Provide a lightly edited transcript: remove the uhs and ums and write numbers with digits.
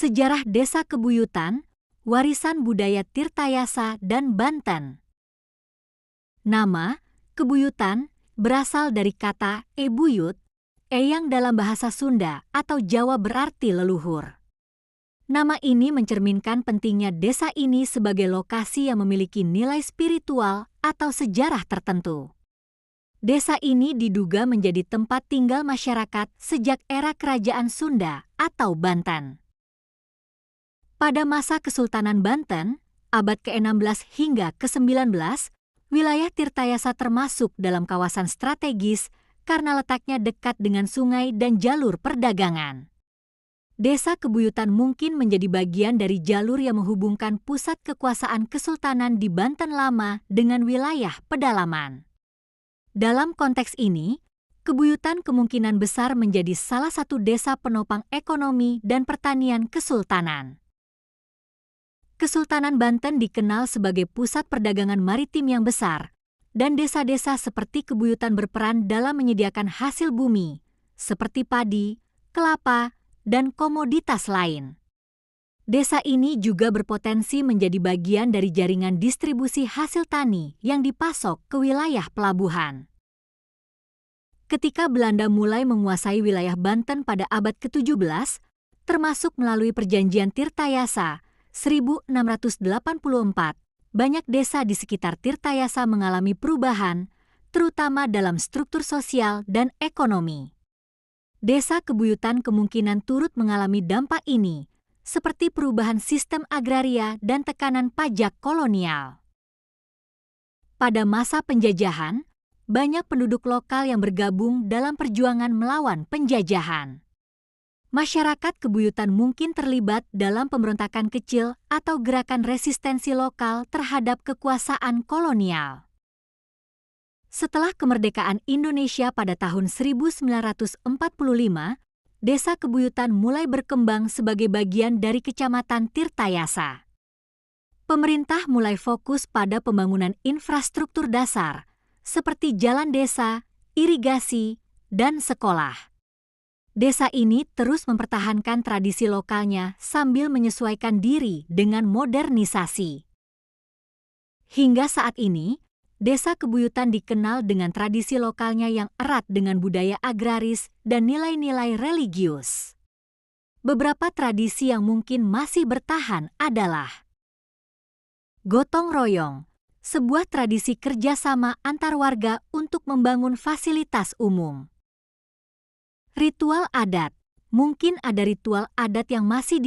Sejarah Desa Kebuyutan, Warisan Budaya Tirtayasa dan Banten. Nama Kebuyutan berasal dari kata ebuyut, yang dalam bahasa Sunda atau Jawa berarti leluhur. Nama ini mencerminkan pentingnya desa ini sebagai lokasi yang memiliki nilai spiritual atau sejarah tertentu. Desa ini diduga menjadi tempat tinggal masyarakat sejak era Kerajaan Sunda atau Banten. Pada masa Kesultanan Banten, abad ke-16 hingga ke-19, wilayah Tirtayasa termasuk dalam kawasan strategis karena letaknya dekat dengan sungai dan jalur perdagangan. Desa Kebuyutan mungkin menjadi bagian dari jalur yang menghubungkan pusat kekuasaan Kesultanan di Banten Lama dengan wilayah pedalaman. Dalam konteks ini, Kebuyutan kemungkinan besar menjadi salah satu desa penopang ekonomi dan pertanian Kesultanan. Kesultanan Banten dikenal sebagai pusat perdagangan maritim yang besar, dan desa-desa seperti Kebuyutan berperan dalam menyediakan hasil bumi, seperti padi, kelapa, dan komoditas lain. Desa ini juga berpotensi menjadi bagian dari jaringan distribusi hasil tani yang dipasok ke wilayah pelabuhan. Ketika Belanda mulai menguasai wilayah Banten pada abad ke-17, termasuk melalui Perjanjian Tirtayasa 1684, banyak desa di sekitar Tirtayasa mengalami perubahan, terutama dalam struktur sosial dan ekonomi. Desa Kebuyutan kemungkinan turut mengalami dampak ini, seperti perubahan sistem agraria dan tekanan pajak kolonial. Pada masa penjajahan, banyak penduduk lokal yang bergabung dalam perjuangan melawan penjajahan. Masyarakat Kebuyutan mungkin terlibat dalam pemberontakan kecil atau gerakan resistensi lokal terhadap kekuasaan kolonial. Setelah kemerdekaan Indonesia pada tahun 1945, Desa Kebuyutan mulai berkembang sebagai bagian dari Kecamatan Tirtayasa. Pemerintah mulai fokus pada pembangunan infrastruktur dasar, seperti jalan desa, irigasi, dan sekolah. Desa ini terus mempertahankan tradisi lokalnya sambil menyesuaikan diri dengan modernisasi. Hingga saat ini, Desa Kebuyutan dikenal dengan tradisi lokalnya yang erat dengan budaya agraris dan nilai-nilai religius. Beberapa tradisi yang mungkin masih bertahan adalah gotong royong, sebuah tradisi kerjasama antar warga untuk membangun fasilitas umum. Ritual adat, mungkin ada ritual adat yang masih